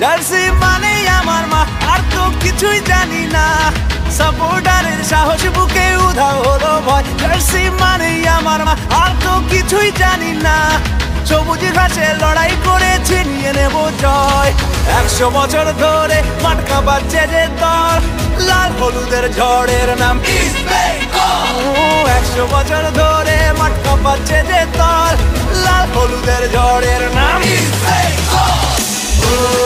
Jersey মানে আমার মা, আর তো কিছুই জানি না। সাপোর্টারের সাহস বুকে উধাও হলো ভয়। জার্সি মানে আমার মা, আর তো কিছুই জানি না। সবুজ ঘাসে লড়াই করে ছিনিয়ে নেব জয়। 100 বছর ধরে মাঠ কাঁপাচ্ছে যে দল, লাল হলুদের ঝড়ের নাম ইস্ট বেঙ্গল। 100 বছর ধরে মাঠ কাঁপাচ্ছে যে দল, লাল হলুদের ঝড়ের নাম ইস্ট বেঙ্গল।